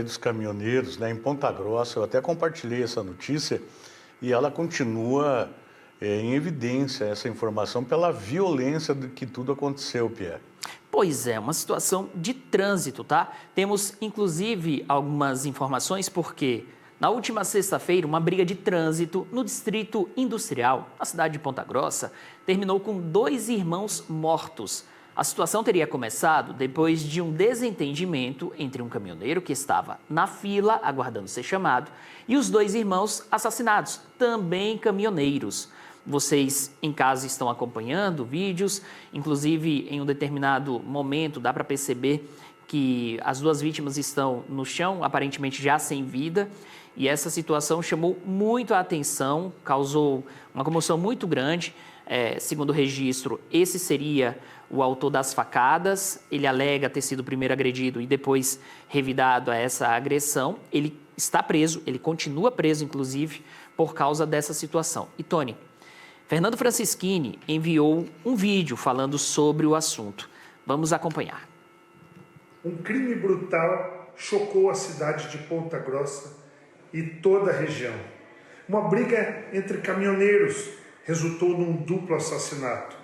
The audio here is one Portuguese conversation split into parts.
dos caminhoneiros, né, em Ponta Grossa. Eu até compartilhei essa notícia e ela continua em evidência, essa informação, pela violência do que tudo aconteceu, Pierre. Pois é, uma situação de trânsito, tá? Temos, inclusive, algumas informações porque na última sexta-feira, uma briga de trânsito no Distrito Industrial, na cidade de Ponta Grossa, terminou com 2 irmãos mortos. A situação teria começado depois de um desentendimento entre um caminhoneiro que estava na fila, aguardando ser chamado, e os 2 irmãos assassinados, também caminhoneiros. Vocês em casa estão acompanhando vídeos, inclusive em um determinado momento dá para perceber que as 2 vítimas estão no chão, aparentemente já sem vida, e essa situação chamou muito a atenção, causou uma comoção muito grande. Segundo o registro, esse seria o autor das facadas. Ele alega ter sido o primeiro agredido e depois revidado a essa agressão. Ele está preso, ele continua preso, inclusive, por causa dessa situação. E, Tony, Fernando Francischini enviou um vídeo falando sobre o assunto. Vamos acompanhar. Um crime brutal chocou a cidade de Ponta Grossa e toda a região. Uma briga entre caminhoneiros resultou num duplo assassinato.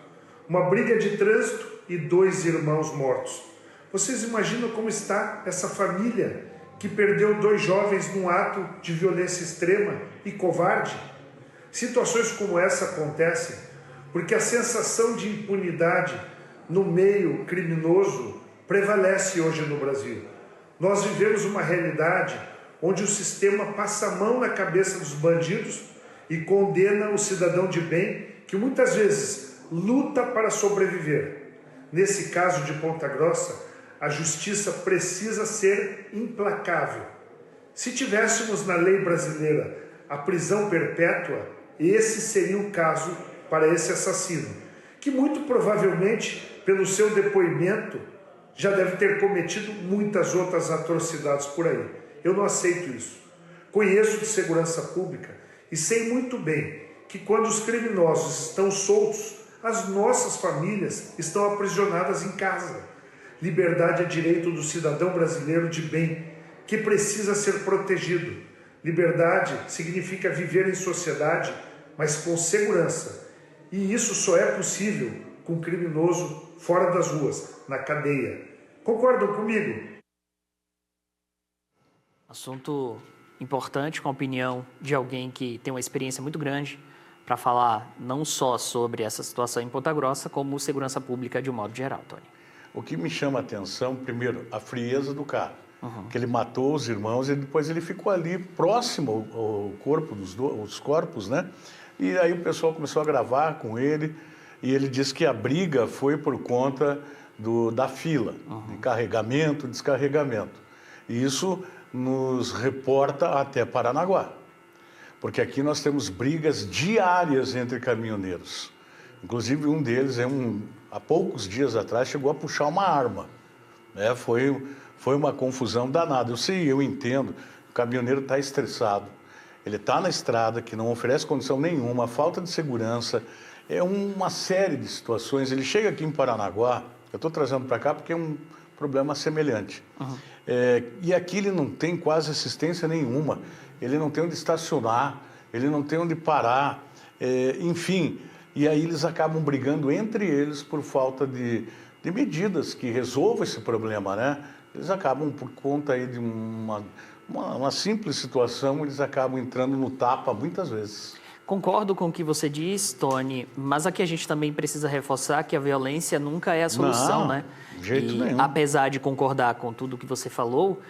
Uma briga de trânsito e 2 irmãos mortos. Vocês imaginam como está essa família que perdeu 2 jovens num ato de violência extrema e covarde? Situações como essa acontecem porque a sensação de impunidade no meio criminoso prevalece hoje no Brasil. Nós vivemos uma realidade onde o sistema passa a mão na cabeça dos bandidos e condena o cidadão de bem que muitas vezes luta para sobreviver. Nesse caso de Ponta Grossa, a justiça precisa ser implacável. Se tivéssemos na lei brasileira a prisão perpétua, esse seria o caso para esse assassino, que muito provavelmente, pelo seu depoimento, já deve ter cometido muitas outras atrocidades por aí. Eu não aceito isso. Conheço de segurança pública e sei muito bem que quando os criminosos estão soltos, as nossas famílias estão aprisionadas em casa. Liberdade é direito do cidadão brasileiro de bem, que precisa ser protegido. Liberdade significa viver em sociedade, mas com segurança. E isso só é possível com o criminoso fora das ruas, na cadeia. Concordam comigo? Assunto importante, com a opinião de alguém que tem uma experiência muito grande para falar não só sobre essa situação em Ponta Grossa, como segurança pública de um modo geral, Tony. O que me chama a atenção, primeiro, a frieza do cara. Que ele matou os irmãos e depois ele ficou ali próximo ao corpo os corpos, né? E aí o pessoal começou a gravar com ele e ele disse que a briga foi por conta da fila, de carregamento, descarregamento. E isso nos reporta até Paranaguá, porque aqui nós temos brigas diárias entre caminhoneiros. Inclusive um deles, há poucos dias atrás, chegou a puxar uma arma. Foi uma confusão danada. Eu entendo, o caminhoneiro está estressado, ele está na estrada que não oferece condição nenhuma, falta de segurança, é uma série de situações. Ele chega aqui em Paranaguá, eu estou trazendo para cá porque é um problema semelhante. E aqui ele não tem quase assistência nenhuma, ele não tem onde estacionar, ele não tem onde parar, enfim. E aí eles acabam brigando entre eles por falta de medidas que resolvam esse problema, né? Eles acabam, por conta aí de uma simples situação, eles acabam entrando no tapa muitas vezes. Concordo com o que você diz, Tony, mas aqui a gente também precisa reforçar que a violência nunca é a solução, não, né? De jeito nenhum. Apesar de concordar com tudo que você falou,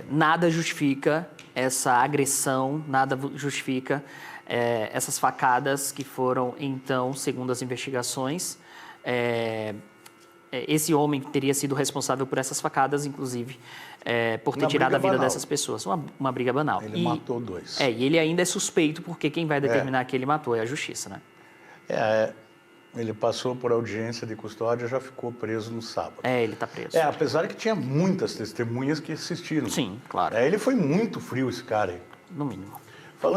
nada justifica essa agressão, nada justifica essas facadas que foram, então, segundo as investigações, esse homem teria sido responsável por essas facadas, inclusive, por ter tirado a vida dessas pessoas. Uma briga banal. Ele matou 2. E ele ainda é suspeito, porque quem vai determinar que ele matou é a justiça, né? Ele passou por audiência de custódia e já ficou preso no sábado. Ele está preso. Apesar que tinha muitas testemunhas que assistiram. Sim, claro. Ele foi muito frio, esse cara aí. No mínimo.